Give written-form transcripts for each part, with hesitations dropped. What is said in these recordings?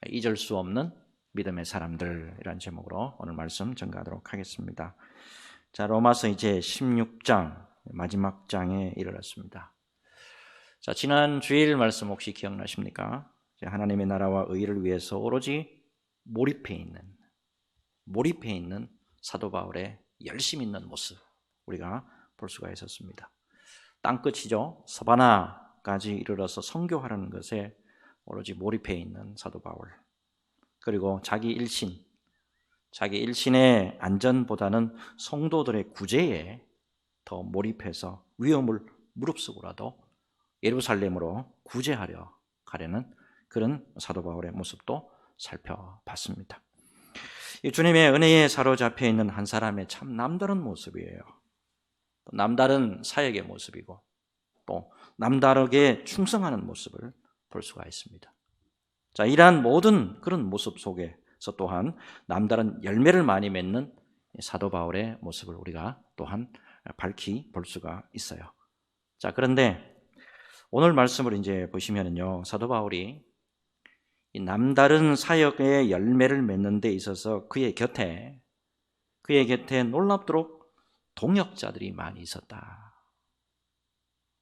잊을 수 없는 믿음의 사람들이라는 제목으로 오늘 말씀 전가하도록 하겠습니다. 자, 로마서 이제 16장 마지막 장에 이르렀습니다. 자, 지난 주일 말씀 혹시 기억나십니까? 하나님의 나라와 의를 위해서 오로지 몰입해 있는 사도 바울의 열심 있는 모습 우리가 볼 수가 있었습니다. 땅끝이죠. 서바나까지 이르러서 선교하려는 것에 오로지 몰입해 있는 사도 바울. 그리고 자기 일신의 안전보다는 성도들의 구제에 더 몰입해서 위험을 무릅쓰고라도 예루살렘으로 구제하려 가려는 그런 사도 바울의 모습도 살펴봤습니다. 이 주님의 은혜에 사로잡혀 있는 한 사람의 참 남다른 모습이에요. 또 남다른 사역의 모습이고 또 남다르게 충성하는 모습을 볼 수가 있습니다. 자, 이러한 모든 그런 모습 속에서 또한 남다른 열매를 많이 맺는 사도 바울의 모습을 우리가 또한 밝히 볼 수가 있어요. 자, 그런데 오늘 말씀을 이제 보시면은요, 사도 바울이 이 남다른 사역의 열매를 맺는 데 있어서 그의 곁에 놀랍도록 동역자들이 많이 있었다.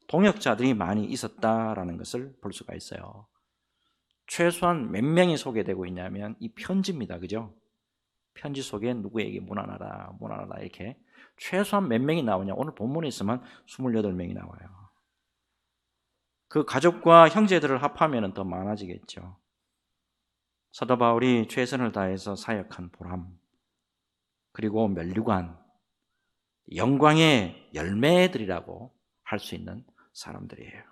동역자들이 많이 있었다라는 것을 볼 수가 있어요. 최소한 몇 명이 소개되고 있냐면 이 편지입니다. 그죠? 편지 속에 누구에게 문안하라 이렇게 최소한 몇 명이 나오냐? 오늘 본문에 있으면 28명이 나와요. 그 가족과 형제들을 합하면 더 많아지겠죠. 사도 바울이 최선을 다해서 사역한 보람, 그리고 면류관, 영광의 열매들이라고 할 수 있는 사람들이에요.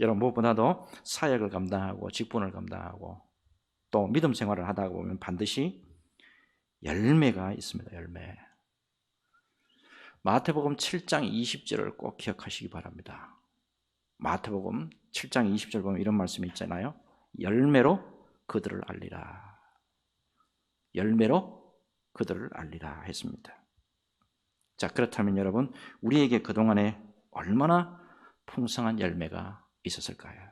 여러분, 무엇보다도 사역을 감당하고 직분을 감당하고 또 믿음 생활을 하다 보면 반드시 열매가 있습니다. 열매. 마태복음 7장 20절을 꼭 기억하시기 바랍니다. 마태복음 7장 20절 보면 이런 말씀이 있잖아요. 열매로 그들을 알리라. 열매로 그들을 알리라 했습니다. 자, 그렇다면 여러분, 우리에게 그동안에 얼마나 풍성한 열매가 있었을까요?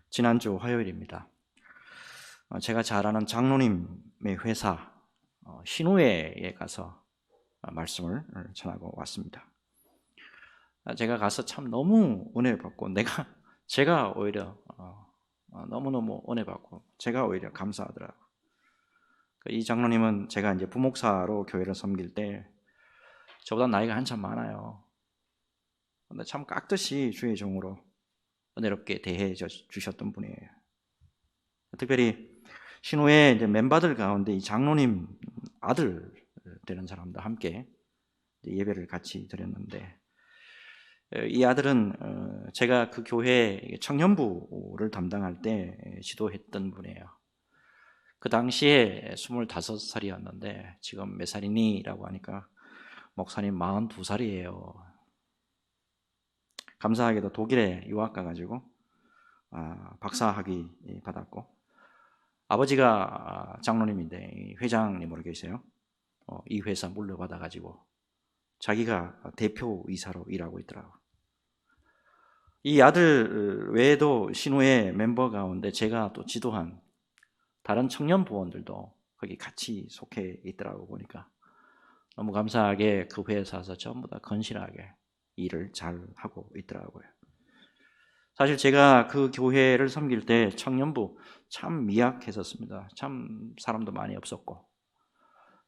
지난주 화요일입니다. 제가 잘 아는 장로님의 회사 신우회에 가서 말씀을 전하고 왔습니다. 제가 가서 참 너무 은혜 받고 제가 오히려 너무너무 은혜 받고 제가 오히려 감사하더라고요. 이 장로님은 제가 이제 부목사로 교회를 섬길 때 저보다 나이가 한참 많아요. 근데 참 깍듯이 주의 종으로 은혜롭게 대해 주셨던 분이에요. 특별히 신우회 이제 멤버들 가운데 이 장로님 아들 되는 사람도 함께 예배를 같이 드렸는데, 이 아들은 제가 그 교회 청년부를 담당할 때 지도했던 분이에요. 그 당시에 25살이었는데 지금 몇 살이니? 라고 하니까 목사님 42살이에요. 감사하게도 독일에 유학 가가지고 박사학위 받았고, 아버지가 장로님인데 회장님으로 계세요. 이 회사 물려받아가지고 자기가 대표이사로 일하고 있더라고요. 이 아들 외에도 신우회 멤버 가운데 제가 또 지도한 다른 청년 부원들도 거기 같이 속해 있더라고. 보니까 너무 감사하게 그 회사에서 전부 다 건실하게 일을 잘 하고 있더라고요. 사실 제가 그 교회를 섬길 때 청년부 참 미약했었습니다. 참 사람도 많이 없었고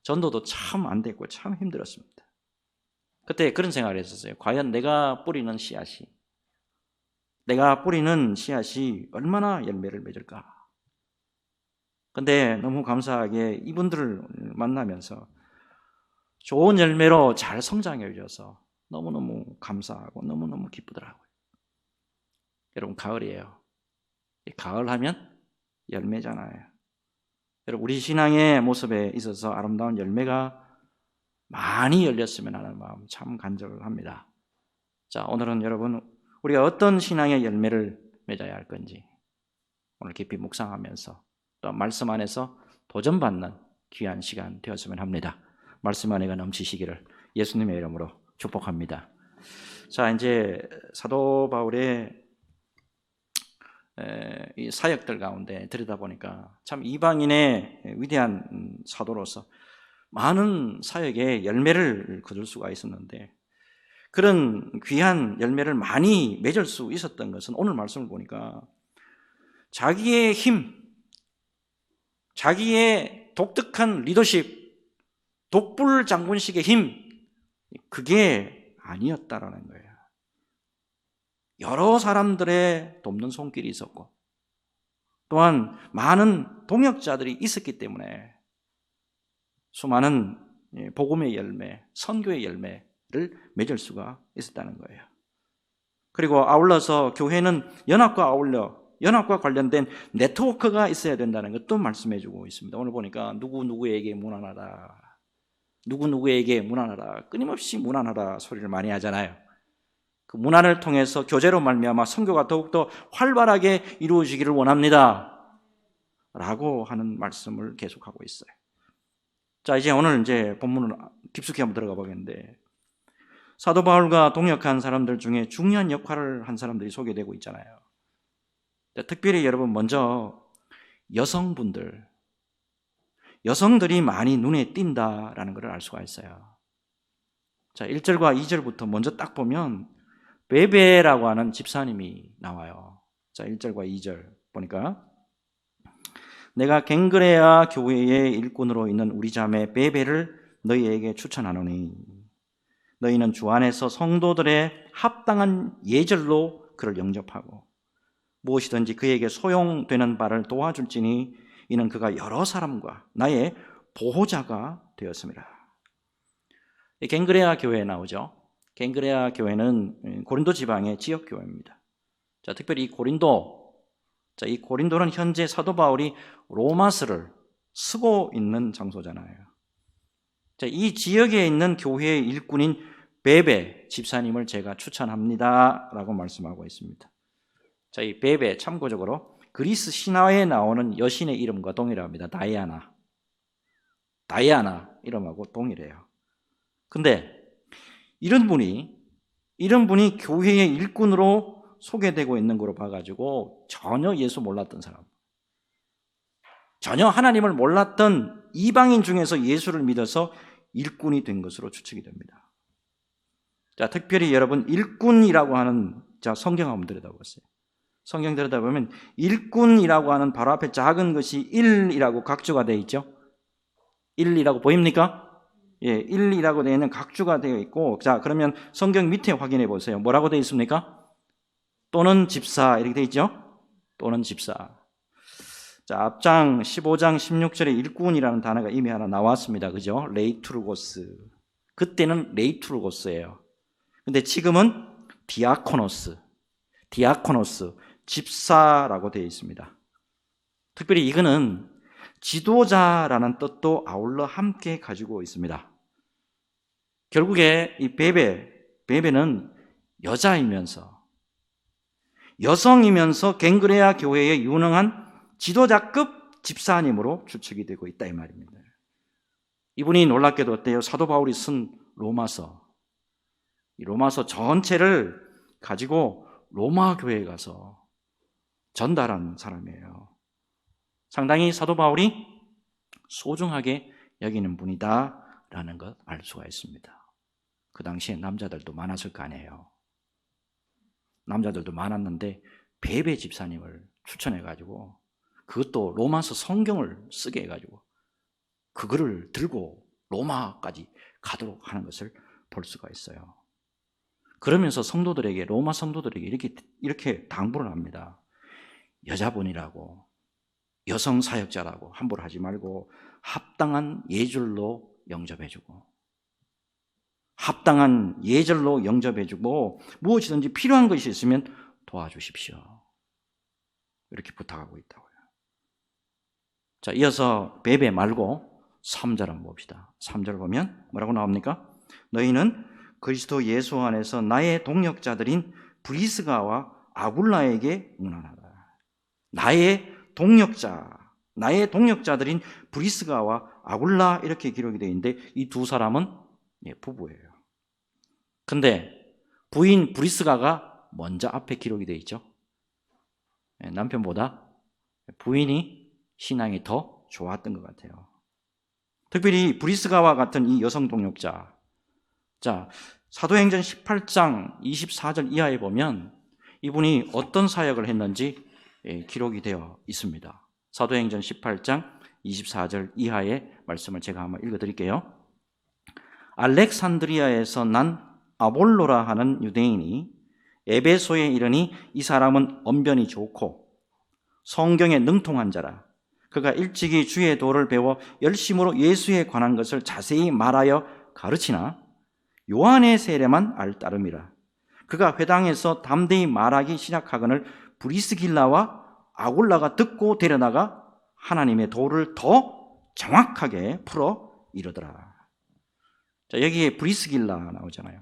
전도도 참 안 됐고 참 힘들었습니다. 그때 그런 생각을 했었어요. 과연 내가 뿌리는 씨앗이 얼마나 열매를 맺을까? 근데 너무 감사하게 이분들을 만나면서 좋은 열매로 잘 성장해 주셔서 너무너무 감사하고 너무너무 기쁘더라고요. 여러분, 가을이에요. 가을 하면 열매잖아요. 여러분, 우리 신앙의 모습에 있어서 아름다운 열매가 많이 열렸으면 하는 마음 참 간절합니다. 자, 오늘은 여러분, 우리가 어떤 신앙의 열매를 맺어야 할 건지 오늘 깊이 묵상하면서 또 말씀 안에서 도전받는 귀한 시간 되었으면 합니다. 말씀 안에가 넘치시기를 예수님의 이름으로 축복합니다. 자, 이제 사도 바울의 이 사역들 가운데 들여다보니까 참 이방인의 위대한 사도로서 많은 사역의 열매를 거둘 수가 있었는데, 그런 귀한 열매를 많이 맺을 수 있었던 것은 오늘 말씀을 보니까 자기의 힘, 자기의 독특한 리더십, 독불 장군식의 힘, 그게 아니었다라는 거예요. 여러 사람들의 돕는 손길이 있었고, 또한 많은 동역자들이 있었기 때문에 수많은 복음의 열매, 선교의 열매를 맺을 수가 있었다는 거예요. 그리고 아울러서 교회는 연합과 관련된 네트워크가 있어야 된다는 것도 말씀해 주고 있습니다. 오늘 보니까 누구에게 문안하라, 누구에게 문안하라, 끊임없이 문안하라 소리를 많이 하잖아요. 그 문안을 통해서 교제로 말미암아 선교가 더욱더 활발하게 이루어지기를 원합니다 라고 하는 말씀을 계속하고 있어요. 자, 오늘 본문을 깊숙이 한번 들어가 보겠는데, 사도 바울과 동역한 사람들 중에 중요한 역할을 한 사람들이 소개되고 있잖아요. 특별히 여러분, 먼저 여성들이 많이 눈에 띈다라는 것을 알 수가 있어요. 자, 1절과 2절부터 먼저 딱 보면 베베라고 하는 집사님이 나와요. 자, 1절과 2절 보니까, 내가 갱그레아 교회의 일꾼으로 있는 우리 자매 베베를 너희에게 추천하노니 너희는 주 안에서 성도들의 합당한 예절로 그를 영접하고 무엇이든지 그에게 소용되는 바를 도와줄지니 이는 그가 여러 사람과 나의 보호자가 되었습니다. 갱그레아 교회에 나오죠. 갱그레아 교회는 고린도 지방의 지역 교회입니다. 자, 특별히 이 고린도는 현재 사도 바울이 로마서를 쓰고 있는 장소잖아요. 자, 이 지역에 있는 교회의 일꾼인 베베 집사님을 제가 추천합니다 라고 말씀하고 있습니다. 자, 이 베베 참고적으로 그리스 신화에 나오는 여신의 이름과 동일합니다. 다이아나 이름하고 동일해요. 근데 이런 분이 교회의 일꾼으로 소개되고 있는 거로 봐가지고 전혀 예수 몰랐던 사람, 전혀 하나님을 몰랐던 이방인 중에서 예수를 믿어서 일꾼이 된 것으로 추측이 됩니다. 자, 특별히 여러분, 일꾼이라고 하는, 자, 성경 한번 들여다보세요. 성경 들여다보면 일꾼이라고 하는 바로 앞에 작은 것이 1이라고 각주가 되어 있죠. 1이라고 보입니까? 예, 1이라고 되어 있는 각주가 되어 있고, 자, 그러면 성경 밑에 확인해 보세요. 뭐라고 되어 있습니까? 또는 집사 이렇게 되어 있죠? 또는 집사. 자, 앞장 15장 16절에 일꾼이라는 단어가 이미 하나 나왔습니다. 그죠? 레이투르고스. 그때는 레이투르고스예요. 근데 지금은 디아코노스, 집사라고 되어 있습니다. 특별히 이거는 지도자라는 뜻도 아울러 함께 가지고 있습니다. 결국에 이 베베는 여성이면서 갱그레아 교회의 유능한 지도자급 집사님으로 추측이 되고 있다 이 말입니다. 이분이 놀랍게도 어때요? 사도 바울이 쓴 이 로마서 전체를 가지고 로마 교회에 가서 전달한 사람이에요. 상당히 사도 바울이 소중하게 여기는 분이다라는 것 알 수가 있습니다. 그 당시에 남자들도 많았을 거 아니에요. 남자들도 많았는데 베베 집사님을 추천해가지고, 그것도 로마서 성경을 쓰게 해가지고 그거를 들고 로마까지 가도록 하는 것을 볼 수가 있어요. 그러면서 로마 성도들에게 이렇게 당부를 합니다. 여자분이라고, 여성 사역자라고 함부로 하지 말고 합당한 예절로 영접해주고 무엇이든지 필요한 것이 있으면 도와주십시오. 이렇게 부탁하고 있다고요. 자, 이어서 베베 말고 3절 한번 봅시다. 3절 보면 뭐라고 나옵니까? 너희는 그리스도 예수 안에서 나의 동역자들인 브리스가와 아굴라에게 문안하라. 나의 동역자들인 브리스가와 아굴라 이렇게 기록이 되어 있는데, 이 두 사람은 부부예요. 근데 부인 브리스가가 먼저 앞에 기록이 되어 있죠. 남편보다 부인이 신앙이 더 좋았던 것 같아요. 특별히 브리스가와 같은 이 여성 동역자, 자, 사도행전 18장 24절 이하에 보면 이분이 어떤 사역을 했는지 기록이 되어 있습니다. 사도행전 18장 24절 이하의 말씀을 제가 한번 읽어드릴게요. 알렉산드리아에서 난 아볼로라 하는 유대인이 에베소에 이르니 이 사람은 언변이 좋고 성경에 능통한 자라. 그가 일찍이 주의 도를 배워 열심으로 예수에 관한 것을 자세히 말하여 가르치나 요한의 세례만 알 따름이라. 그가 회당에서 담대히 말하기 시작하거늘 브리스길라와 아굴라가 듣고 데려다가 하나님의 도를 더 정확하게 풀어 이르더라. 자, 여기에 브리스길라 나오잖아요.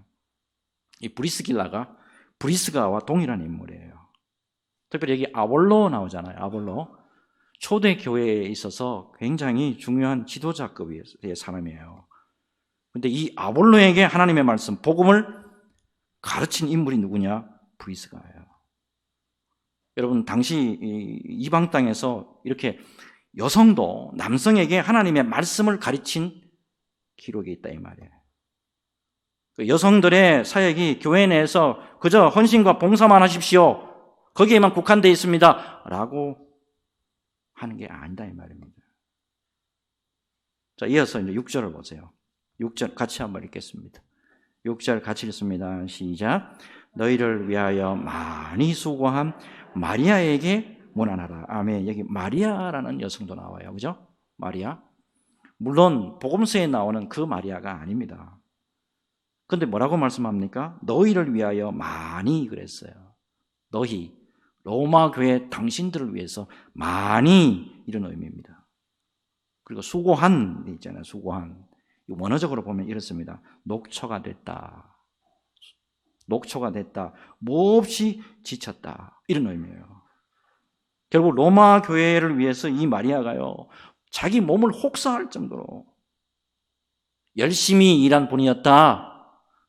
이 브리스길라가 브리스가와 동일한 인물이에요. 특별히 여기 아볼로 나오잖아요. 아볼로. 초대 교회에 있어서 굉장히 중요한 지도자급의 사람이에요. 근데 이 아볼로에게 하나님의 말씀, 복음을 가르친 인물이 누구냐? 브리스가예요. 여러분, 당시 이방 땅에서 이렇게 여성도 남성에게 하나님의 말씀을 가르친 기록이 있다 이 말이에요. 여성들의 사역이 교회 내에서 그저 헌신과 봉사만 하십시오. 거기에만 국한되어 있습니다. 라고 하는 게 아니다 이 말입니다. 자, 이어서 이제 6절을 보세요. 6절 같이 한번 읽겠습니다. 6절 같이 읽습니다. 시작. 너희를 위하여 많이 수고한 마리아에게 문안하라. 아멘. 여기 마리아라는 여성도 나와요. 그죠? 마리아. 물론 복음서에 나오는 그 마리아가 아닙니다. 근데 뭐라고 말씀합니까? 너희를 위하여 많이 그랬어요. 너희, 로마 교회 당신들을 위해서 많이 이런 의미입니다. 그리고 수고한 있잖아요. 수고한. 원어적으로 보면 이렇습니다. 녹초가 됐다. 녹초가 됐다. 몹시 지쳤다. 이런 의미예요. 결국 로마 교회를 위해서 이 마리아가요, 자기 몸을 혹사할 정도로 열심히 일한 분이었다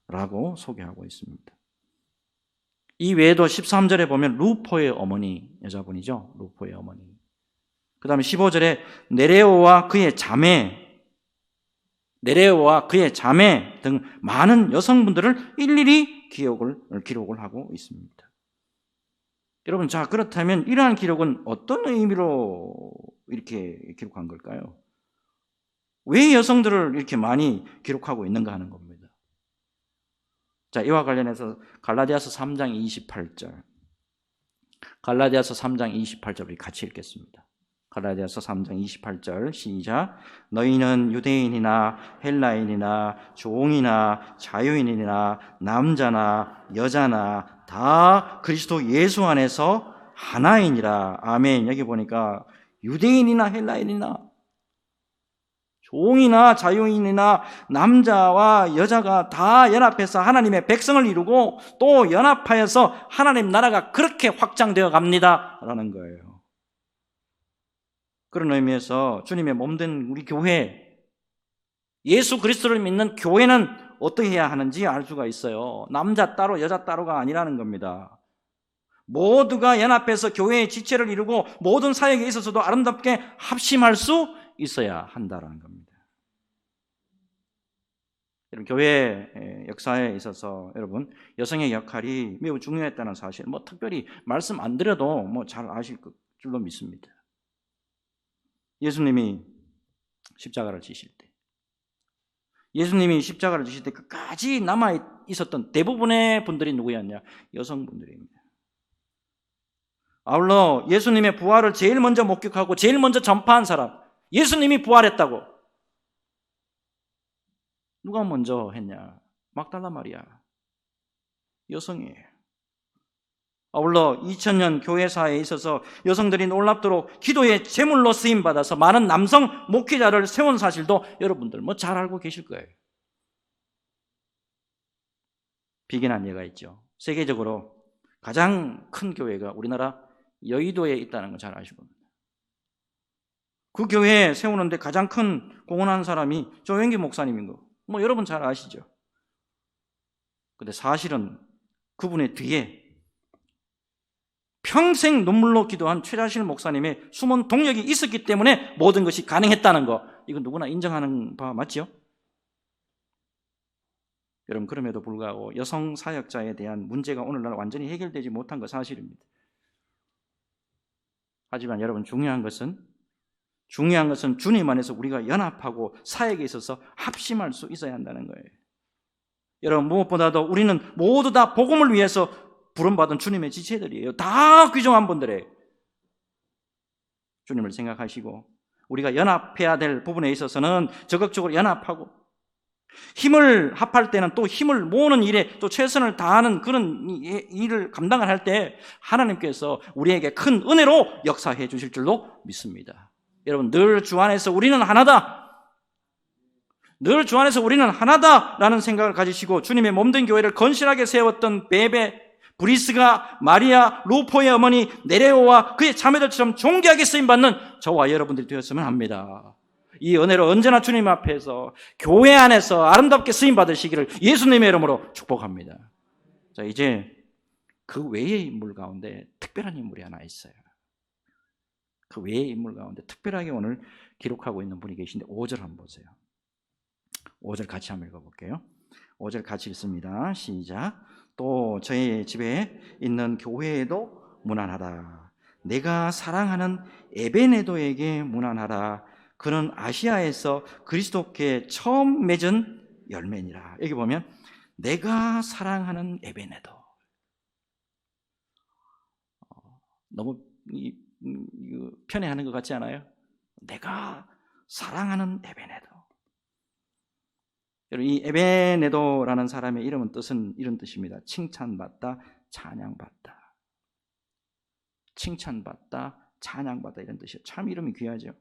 라고 소개하고 있습니다. 이 외에도 13절에 보면 루포의 어머니, 여자분이죠. 루포의 어머니. 그 다음에 15절에 네레오와 그의 자매 등 많은 여성분들을 일일이 기록을 하고 있습니다. 여러분, 자, 그렇다면 이러한 기록은 어떤 의미로 이렇게 기록한 걸까요? 왜 여성들을 이렇게 많이 기록하고 있는가 하는 겁니다. 자, 이와 관련해서 갈라디아서 3장 28절. 갈라디아서 3장 28절을 같이 읽겠습니다. 갈라디아서 3장 28절 시작. 너희는 유대인이나 헬라인이나 종이나 자유인이나 남자나 여자나 다 그리스도 예수 안에서 하나이니라. 아멘. 여기 보니까 유대인이나 헬라인이나 종이나 자유인이나 남자와 여자가 다 연합해서 하나님의 백성을 이루고 또 연합하여서 하나님 나라가 그렇게 확장되어 갑니다 라는 거예요. 그런 의미에서 주님의 몸된 우리 교회, 예수 그리스도를 믿는 교회는 어떻게 해야 하는지 알 수가 있어요. 남자 따로 여자 따로가 아니라는 겁니다. 모두가 연합해서 교회의 지체를 이루고 모든 사역에 있어서도 아름답게 합심할 수 있어야 한다는 겁니다. 여러분, 교회 역사에 있어서 여러분 여성의 역할이 매우 중요했다는 사실, 특별히 말씀 안 드려도 잘 아실 줄로 믿습니다. 예수님이 십자가를 지실 때, 끝까지 남아 있었던 대부분의 분들이 누구였냐? 여성분들입니다. 아울러 예수님의 부활을 제일 먼저 목격하고 제일 먼저 전파한 사람, 예수님이 부활했다고 누가 먼저 했냐? 막달라 마리아, 여성이에요. 아울러 2000년 교회사에 있어서 여성들이 놀랍도록 기도의 제물로 쓰임받아서 많은 남성 목회자를 세운 사실도 여러분들 잘 알고 계실 거예요. 비견한 예가 있죠. 세계적으로 가장 큰 교회가 우리나라 여의도에 있다는 걸 잘 아시고, 그 교회 세우는데 가장 큰 공헌한 사람이 조영기 목사님인 거 여러분 잘 아시죠? 근데 사실은 그분의 뒤에 평생 눈물로 기도한 최자실 목사님의 숨은 동력이 있었기 때문에 모든 것이 가능했다는 거, 이건 누구나 인정하는 바 맞죠? 여러분, 그럼에도 불구하고 여성 사역자에 대한 문제가 오늘날 완전히 해결되지 못한 거 사실입니다. 하지만 여러분, 중요한 것은 주님 안에서 우리가 연합하고 사역에 있어서 합심할 수 있어야 한다는 거예요. 여러분, 무엇보다도 우리는 모두 다 복음을 위해서 부름받은 주님의 지체들이에요. 다 귀중한 분들이에요. 주님을 생각하시고 우리가 연합해야 될 부분에 있어서는 적극적으로 연합하고, 힘을 합할 때는 또 힘을 모으는 일에 또 최선을 다하는 그런 일을 감당을 할 때 하나님께서 우리에게 큰 은혜로 역사해 주실 줄로 믿습니다. 여러분, 늘 주 안에서 우리는 하나다, 늘 주 안에서 우리는 하나다라는 생각을 가지시고 주님의 몸된 교회를 건실하게 세웠던 베베, 브리스가, 마리아, 루포의 어머니 네레오와 그의 자매들처럼 존귀하게 쓰임받는 저와 여러분들이 되었으면 합니다. 이 은혜로 언제나 주님 앞에서 교회 안에서 아름답게 쓰임받으시기를 예수님의 이름으로 축복합니다. 자, 이제 그 외의 인물 가운데 특별한 인물이 하나 있어요. 그 외의 인물 가운데 특별하게 오늘 기록하고 있는 분이 계신데 5절 한번 보세요. 5절 같이 한번 읽어볼게요. 5절 같이 읽습니다. 시작. 또 저희 집에 있는 교회에도 문안하라. 내가 사랑하는 에베네도에게 문안하라. 그는 아시아에서 그리스도께 처음 맺은 열매니라. 여기 보면 내가 사랑하는 에베네도. 너무 편애하는 것 같지 않아요? 내가 사랑하는 에베네도. 여러분, 이 에베네도라는 사람의 이름은 뜻은 이런 뜻입니다. 칭찬받다, 찬양받다. 칭찬받다, 찬양받다, 이런 뜻이에요. 참 이름이 귀하죠.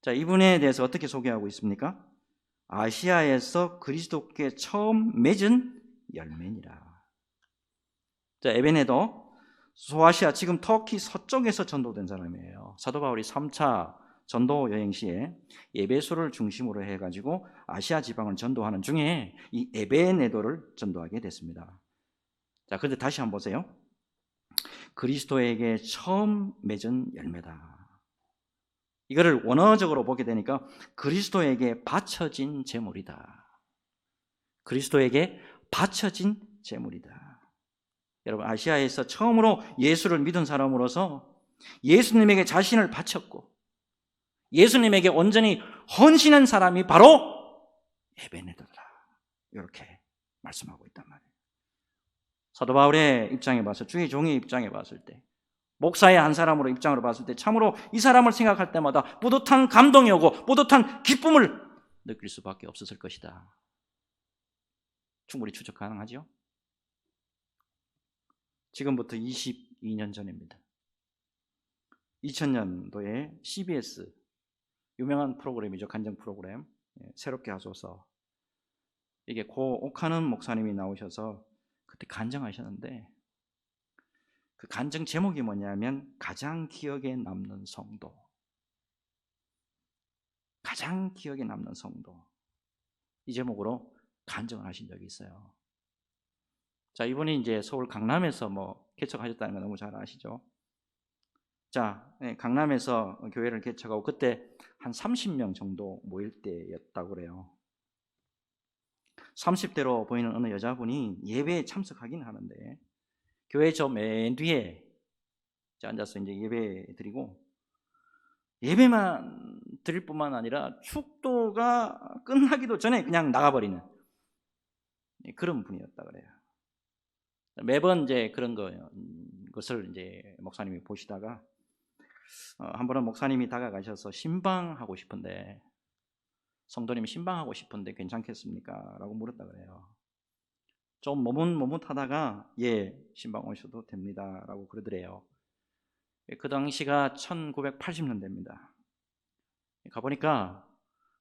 자, 이분에 대해서 어떻게 소개하고 있습니까? 아시아에서 그리스도께 처음 맺은 열매니라. 자, 에베네도 소아시아, 지금 터키 서쪽에서 전도된 사람이에요. 사도 바울이 3차 전도 여행 시에 에베소를 중심으로 해가지고 아시아 지방을 전도하는 중에 이 에베네도를 전도하게 됐습니다. 자, 그런데 다시 한번 보세요. 그리스도에게 처음 맺은 열매다. 이거를 원어적으로 보게 되니까 그리스도에게 바쳐진 제물이다. 그리스도에게 바쳐진 제물이다. 여러분, 아시아에서 처음으로 예수를 믿은 사람으로서 예수님에게 자신을 바쳤고 예수님에게 온전히 헌신한 사람이 바로 에베네도다. 이렇게 말씀하고 있단 말이에요. 사도 바울의 입장에 봐서, 주의 종의 입장에 봤을 때, 목사의 한 사람으로 입장으로 봤을 때 참으로 이 사람을 생각할 때마다 뿌듯한 감동이 오고 뿌듯한 기쁨을 느낄 수밖에 없었을 것이다. 충분히 추적 가능하죠? 지금부터 22년 전입니다. 2000년도에 CBS 유명한 프로그램이죠. 간증 프로그램, 새롭게 하소서. 이게 고 옥하는 목사님이 나오셔서 그때 간증하셨는데 그 간증 제목이 뭐냐면 가장 기억에 남는 성도. 가장 기억에 남는 성도. 이 제목으로 간증을 하신 적이 있어요. 자, 이분이 이제 서울 강남에서 개척하셨다는 거 너무 잘 아시죠? 자, 강남에서 교회를 개척하고 그때 한 30명 정도 모일 때였다고 그래요. 30대로 보이는 어느 여자분이 예배에 참석하긴 하는데 교회 저 맨 뒤에 앉아서 이제 예배 드리고, 예배만 드릴 뿐만 아니라 축도가 끝나기도 전에 그냥 나가버리는 그런 분이었다 그래요. 매번 이제 그런 것을 이제 목사님이 보시다가 한 번은 목사님이 다가가셔서 신방하고 싶은데, 성도님이 신방하고 싶은데 괜찮겠습니까? 라고 물었다 그래요. 좀 머뭇머뭇하다가 예, 신방 오셔도 됩니다 라고 그러더래요. 그 당시가 1980년대입니다. 가보니까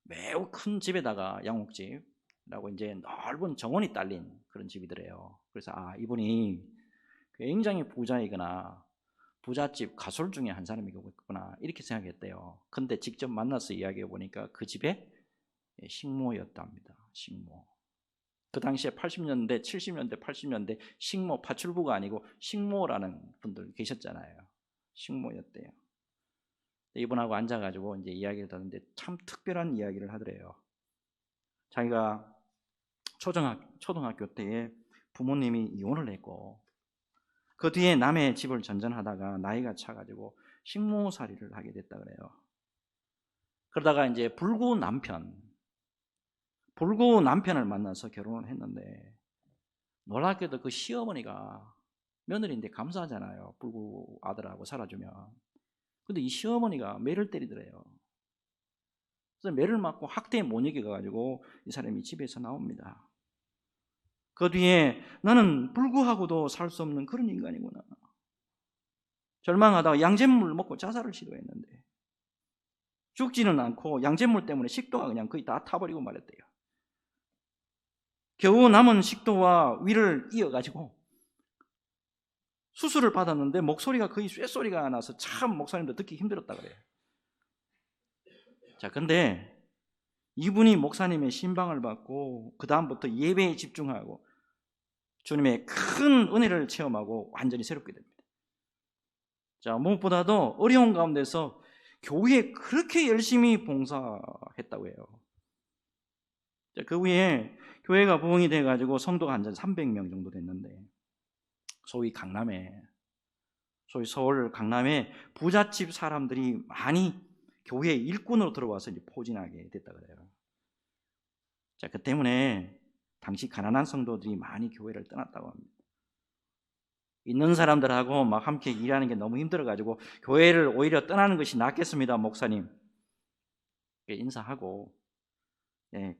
매우 큰 집에다가 양옥집라고 이제 넓은 정원이 딸린 그런 집이더래요. 그래서 이분이 굉장히 부자이거나 부잣집 가솔 중에 한 사람이겠구나 이렇게 생각했대요. 근데 직접 만나서 이야기해 보니까 그 집에 식모였답니다. 식모. 그 당시에 80년대, 70년대, 80년대 식모, 파출부가 아니고 식모라는 분들 계셨잖아요. 식모였대요. 이분하고 앉아가지고 이제 이야기를 하는데 참 특별한 이야기를 하더래요. 자기가 초등학교 때에 부모님이 이혼을 했고 그 뒤에 남의 집을 전전하다가 나이가 차가지고 식모살이를 하게 됐다 그래요. 그러다가 이제 불구 남편을 만나서 결혼을 했는데 놀랍게도 그 시어머니가 며느리인데 감사하잖아요. 불구 아들하고 살아주면. 근데 이 시어머니가 매를 때리더래요. 그래서 매를 맞고 학대에 못 이겨가지고 이 사람이 집에서 나옵니다. 그 뒤에 나는 불구하고도 살 수 없는 그런 인간이구나. 절망하다가 양잿물 먹고 자살을 시도했는데 죽지는 않고 양잿물 때문에 식도가 그냥 거의 다 타버리고 말았대요. 겨우 남은 식도와 위를 이어가지고 수술을 받았는데 목소리가 거의 쇠소리가 나서 참 목사님도 듣기 힘들었다 그래요. 자, 근데 이분이 목사님의 신방을 받고 그 다음부터 예배에 집중하고 주님의 큰 은혜를 체험하고 완전히 새롭게 됩니다. 자, 무엇보다도 어려운 가운데서 교회에 그렇게 열심히 봉사했다고 해요. 자, 그 후에 교회가 부흥이 돼가지고 성도가 한 300명 정도 됐는데 소위 서울 강남에 부잣집 사람들이 많이 교회 일꾼으로 들어와서 이제 포진하게 됐다 그래요. 자, 그 때문에 당시 가난한 성도들이 많이 교회를 떠났다고 합니다. 있는 사람들하고 막 함께 일하는 게 너무 힘들어가지고 교회를 오히려 떠나는 것이 낫겠습니다, 목사님. 인사하고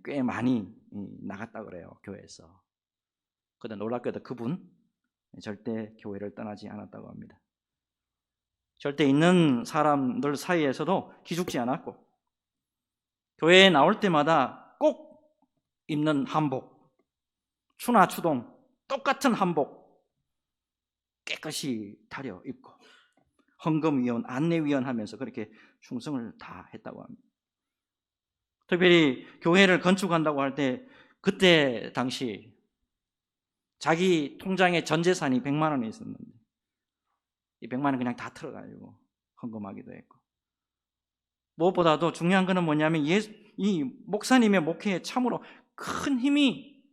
꽤 많이 나갔다 그래요, 교회에서. 그런데 놀랍게도 그분 절대 교회를 떠나지 않았다고 합니다. 절대 있는 사람들 사이에서도 기죽지 않았고 교회에 나올 때마다 꼭 입는 한복, 추나 추동 똑같은 한복 깨끗이 다려 입고 헌금위원, 안내위원 하면서 그렇게 충성을 다 했다고 합니다. 특별히 교회를 건축한다고 할 때 그때 당시 자기 통장에 전 재산이 100만 원이 있었는데 이 100만 원 그냥 다 털어가지고 헌금하기도 했고, 무엇보다도 중요한 것은 뭐냐면 이 목사님의 목회에 참으로 큰 힘이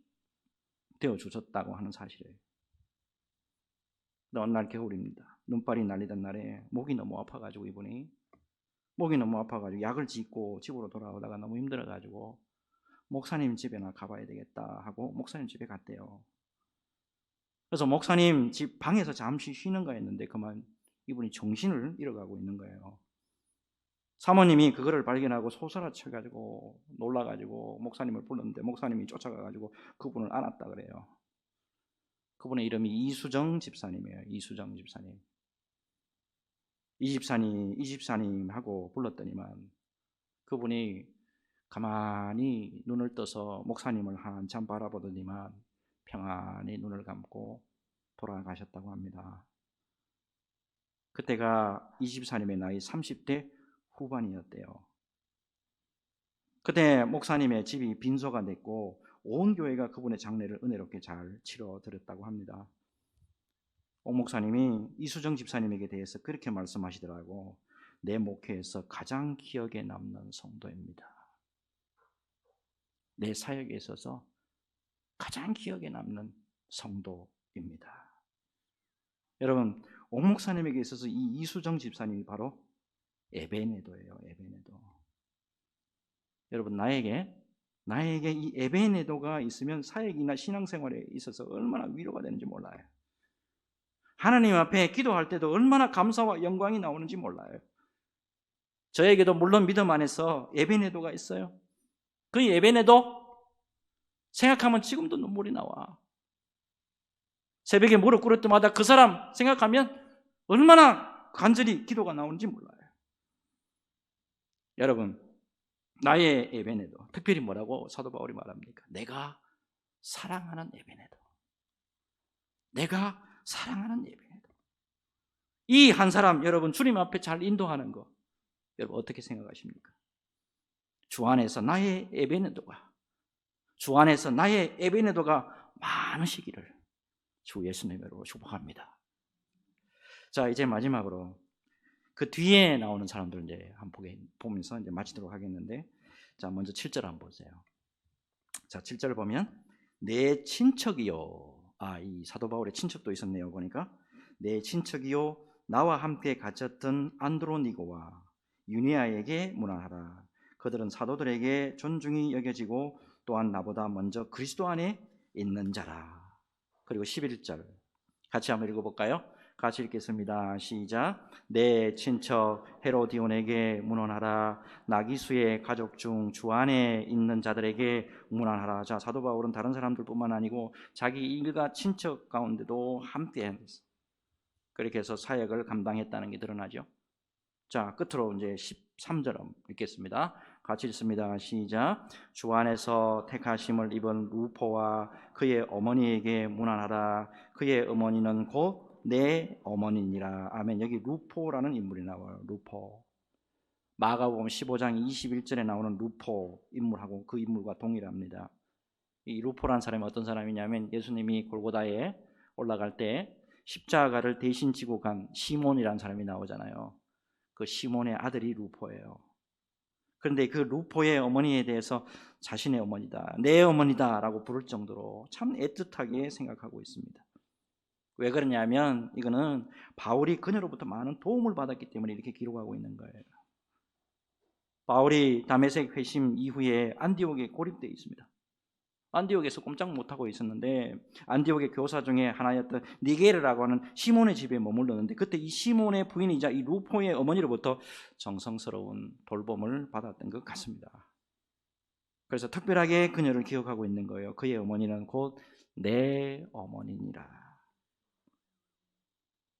되어주셨다고 하는 사실이에요. 어느 날 겨울입니다. 눈발이 날리던 날에 목이 너무 아파가지고 약을 짓고 집으로 돌아오다가 너무 힘들어가지고 목사님 집에나 가봐야 되겠다 하고 목사님 집에 갔대요. 그래서 목사님 집 방에서 잠시 쉬는 거였는데 그만 이분이 정신을 잃어가고 있는 거예요. 사모님이 그거를 발견하고 소설아쳐가지고 놀라가지고 목사님을 불렀는데 목사님이 쫓아가가지고 그분을 안았다 그래요. 그분의 이름이 이수정 집사님이에요. 이수정 집사님. 이 집사님하고 불렀더니만 그분이 가만히 눈을 떠서 목사님을 한참 바라보더니만 평안히 눈을 감고 돌아가셨다고 합니다. 그때가 이 집사님의 나이 30대 후반이었대요. 그때 목사님의 집이 빈소가 됐고 온 교회가 그분의 장례를 은혜롭게 잘 치러드렸다고 합니다. 오 목사님이 이수정 집사님에게 대해서 그렇게 말씀하시더라고. 내 목회에서 가장 기억에 남는 성도입니다. 내 사역에 있어서 가장 기억에 남는 성도입니다. 여러분, 오 목사님에게 있어서 이 이수정 집사님이 바로 에베네도예요. 에베네도. 여러분, 나에게 이 에베네도가 있으면 사역이나 신앙생활에 있어서 얼마나 위로가 되는지 몰라요. 하나님 앞에 기도할 때도 얼마나 감사와 영광이 나오는지 몰라요. 저에게도 물론 믿음 안에서 에베네도가 있어요. 그 에베네도 생각하면 지금도 눈물이 나와. 새벽에 무릎 꿇을 때마다 그 사람 생각하면 얼마나 간절히 기도가 나오는지 몰라요. 여러분, 나의 에베네도, 특별히 뭐라고 사도 바울이 말합니까? 내가 사랑하는 에베네도. 내가 사랑하는 에베네도. 이 한 사람 여러분 주님 앞에 잘 인도하는 거 여러분 어떻게 생각하십니까? 주 안에서 나의 에베네도가 주 안에서 나의 에베네도가 많으시기를 주 예수님으로 축복합니다. 자, 이제 마지막으로 그 뒤에 나오는 사람들 이제 한번 보면서 이제 마치도록 하겠는데, 자, 먼저 7절 한번 보세요. 자, 7절 보면 내 친척이요. 이 사도 바울의 친척도 있었네요. 보니까 내 친척이요 나와 함께 갇혔던 안드로니고와 유니아에게 문안하라. 그들은 사도들에게 존중이 여겨지고 또한 나보다 먼저 그리스도 안에 있는 자라. 그리고 11절 같이 한번 읽어볼까요? 같이 읽겠습니다. 시작. 내 친척 헤로디온에게 문안하라. 나기수의 가족 중 주 안에 있는 자들에게 문안하라. 자, 사도 바울은 다른 사람들뿐만 아니고 자기 일가 친척 가운데도 함께 했어요. 그렇게 해서 사역을 감당했다는 게 드러나죠. 자, 끝으로 이제 13절 읽겠습니다. 같이 읽습니다. 시작. 주 안에서 택하심을 입은 루포와 그의 어머니에게 문안하라. 그의 어머니는 곧 내 어머니니라. 아멘. 여기 루포라는 인물이 나와요. 루포. 마가복음 15장 21절에 나오는 루포 인물하고 그 인물과 동일합니다. 이 루포라는 사람이 어떤 사람이냐면 예수님이 골고다에 올라갈 때 십자가를 대신 지고 간 시몬이라는 사람이 나오잖아요. 그 시몬의 아들이 루포예요. 그런데 그 루포의 어머니에 대해서 자신의 어머니다, 내 어머니다 라고 부를 정도로 참 애틋하게 생각하고 있습니다. 왜 그러냐면 이거는 바울이 그녀로부터 많은 도움을 받았기 때문에 이렇게 기록하고 있는 거예요. 바울이 다메섹 회심 이후에 안디옥에 고립되어 있습니다. 안디옥에서 꼼짝 못하고 있었는데 안디옥의 교사 중에 하나였던 니게르라고 하는 시몬의 집에 머물렀는데 그때 이 시몬의 부인이자 이 루포의 어머니로부터 정성스러운 돌봄을 받았던 것 같습니다. 그래서 특별하게 그녀를 기억하고 있는 거예요. 그의 어머니는 곧 내 어머니니라.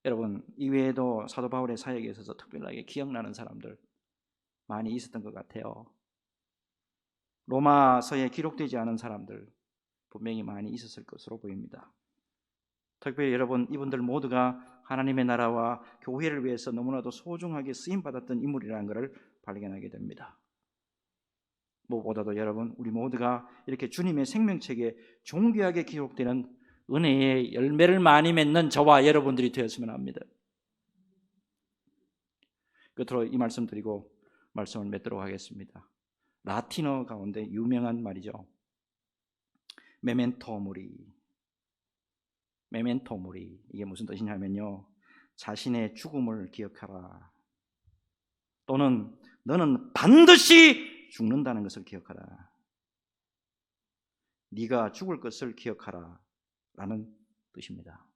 여러분, 이외에도 사도 바울의 사역에 있어서 특별하게 기억나는 사람들 많이 있었던 것 같아요. 로마서에 기록되지 않은 사람들 분명히 많이 있었을 것으로 보입니다. 특별히 여러분, 이분들 모두가 하나님의 나라와 교회를 위해서 너무나도 소중하게 쓰임받았던 인물이라는 것을 발견하게 됩니다. 무엇보다도 여러분, 우리 모두가 이렇게 주님의 생명책에 존귀하게 기록되는 은혜의 열매를 많이 맺는 저와 여러분들이 되었으면 합니다. 끝으로 이 말씀 드리고 말씀을 맺도록 하겠습니다. 라틴어 가운데 유명한 말이죠. 메멘토 모리. 메멘토 모리. 이게 무슨 뜻이냐면요, 자신의 죽음을 기억하라. 또는 너는 반드시 죽는다는 것을 기억하라. 네가 죽을 것을 기억하라 라는 뜻입니다.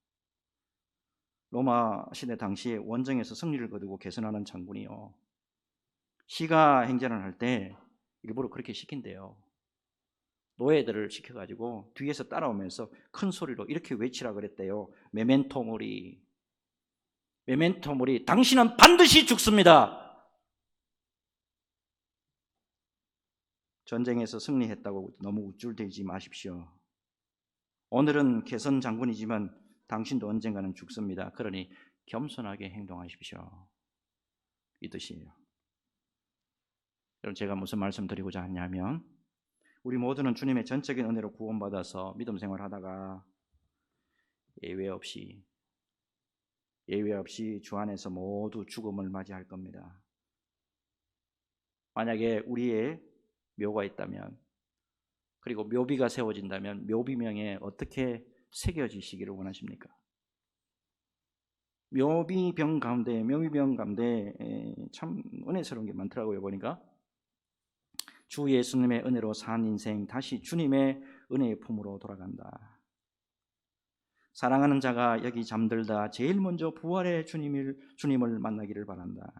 로마 시대 당시에 원정에서 승리를 거두고 개선하는 장군이요, 시가 행전을 할 때 일부러 그렇게 시킨대요. 노예들을 시켜가지고 뒤에서 따라오면서 큰 소리로 이렇게 외치라 그랬대요. 메멘토 모리. 메멘토 모리. 당신은 반드시 죽습니다. 전쟁에서 승리했다고 너무 우쭐대지 마십시오. 오늘은 개선 장군이지만 당신도 언젠가는 죽습니다. 그러니 겸손하게 행동하십시오. 이 뜻이에요. 여러분, 제가 무슨 말씀 드리고자 하냐면 우리 모두는 주님의 전적인 은혜로 구원받아서 믿음 생활하다가 예외 없이 주 안에서 모두 죽음을 맞이할 겁니다. 만약에 우리의 묘가 있다면, 그리고 묘비가 세워진다면 묘비명에 어떻게 새겨지시기를 원하십니까? 묘비병 가운데 참 은혜스러운 게 많더라고요. 보니까 주 예수님의 은혜로 산 인생 다시 주님의 은혜의 품으로 돌아간다. 사랑하는 자가 여기 잠들다 제일 먼저 부활의 주님을 만나기를 바란다.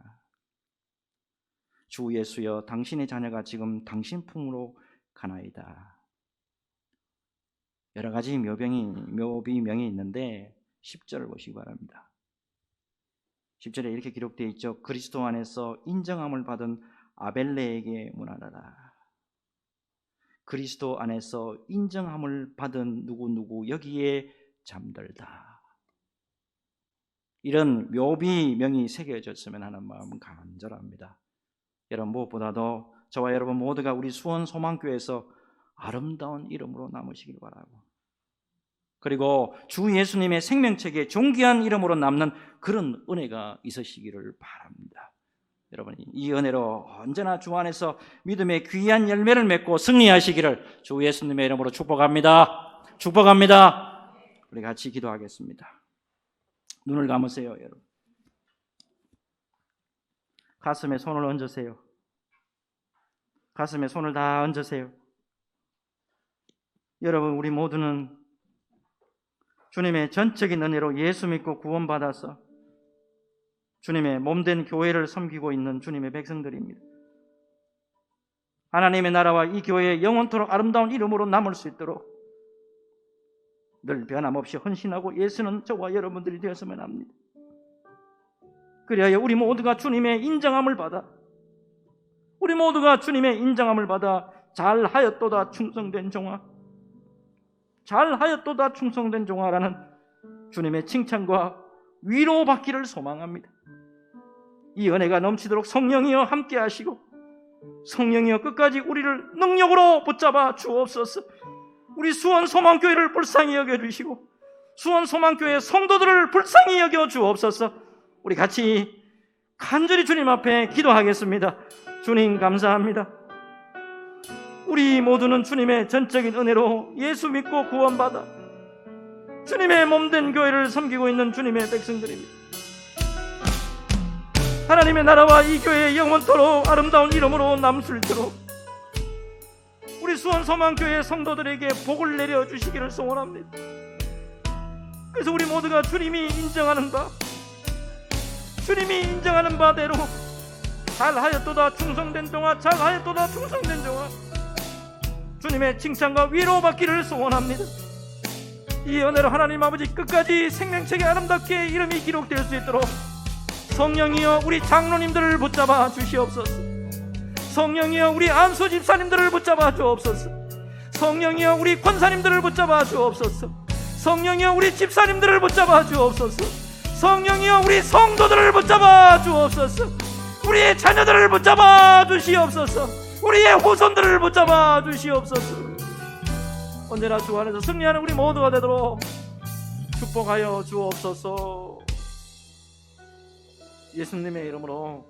주 예수여, 당신의 자녀가 지금 당신 품으로 가나이다. 여러 가지 묘비명이 있는데 10절을 보시기 바랍니다. 10절에 이렇게 기록되어 있죠. 그리스도 안에서 인정함을 받은 아벨레에게 문안하라. 그리스도 안에서 인정함을 받은 누구 여기에 잠들다. 이런 묘비명이 새겨졌으면 하는 마음은 간절합니다. 여러분, 무엇보다도 저와 여러분 모두가 우리 수원 소망교회에서 아름다운 이름으로 남으시길 바라고, 그리고 주 예수님의 생명책에 존귀한 이름으로 남는 그런 은혜가 있으시기를 바랍니다. 여러분, 이 은혜로 언제나 주 안에서 믿음의 귀한 열매를 맺고 승리하시기를 주 예수님의 이름으로 축복합니다. 축복합니다. 우리 같이 기도하겠습니다. 눈을 감으세요. 여러분, 가슴에 손을 얹으세요. 가슴에 손을 다 얹으세요. 여러분, 우리 모두는 주님의 전적인 은혜로 예수 믿고 구원받아서 주님의 몸된 교회를 섬기고 있는 주님의 백성들입니다. 하나님의 나라와 이 교회의 영원토록 아름다운 이름으로 남을 수 있도록 늘 변함없이 헌신하고 예수는 저와 여러분들이 되었으면 합니다. 그리하여 우리 모두가 주님의 인정함을 받아, 우리 모두가 주님의 인정함을 받아 잘하였도다 충성된 종아, 잘하였도다 충성된 종아라는 주님의 칭찬과 위로받기를 소망합니다. 이 은혜가 넘치도록 성령이여 함께 하시고, 성령이여 끝까지 우리를 능력으로 붙잡아 주옵소서. 우리 수원 소망교회를 불쌍히 여겨주시고 수원 소망교회 성도들을 불쌍히 여겨 주옵소서. 우리 같이 간절히 주님 앞에 기도하겠습니다. 주님 감사합니다. 우리 모두는 주님의 전적인 은혜로 예수 믿고 구원받아 주님의 몸된 교회를 섬기고 있는 주님의 백성들입니다. 하나님의 나라와 이 교회의 영원토록 아름다운 이름으로 남을 수 있도록 우리 수원 소망교회 성도들에게 복을 내려주시기를 소원합니다. 그래서 우리 모두가 주님이 인정하는 바대로 잘하였도다 충성된 종아, 잘하였도다 충성된 종아, 주님의 칭찬과 위로받기를 소원합니다. 이 은혜로 하나님 아버지 끝까지 생명책에 아름답게 이름이 기록될 수 있도록 성령이여 우리 장로님들을 붙잡아 주시옵소서. 성령이여 우리 안수 집사님들을 붙잡아 주옵소서. 성령이여 우리 권사님들을 붙잡아 주옵소서. 성령이여 우리 집사님들을 붙잡아 주옵소서. 성령이여 우리 성도들을 붙잡아 주옵소서. 우리의 자녀들을 붙잡아 주시옵소서. 우리의 후손들을 붙잡아 주시옵소서. 언제나 주 안에서 승리하는 우리 모두가 되도록 축복하여 주옵소서. 예수님의 이름으로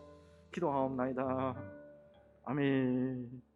기도하옵나이다. 아멘.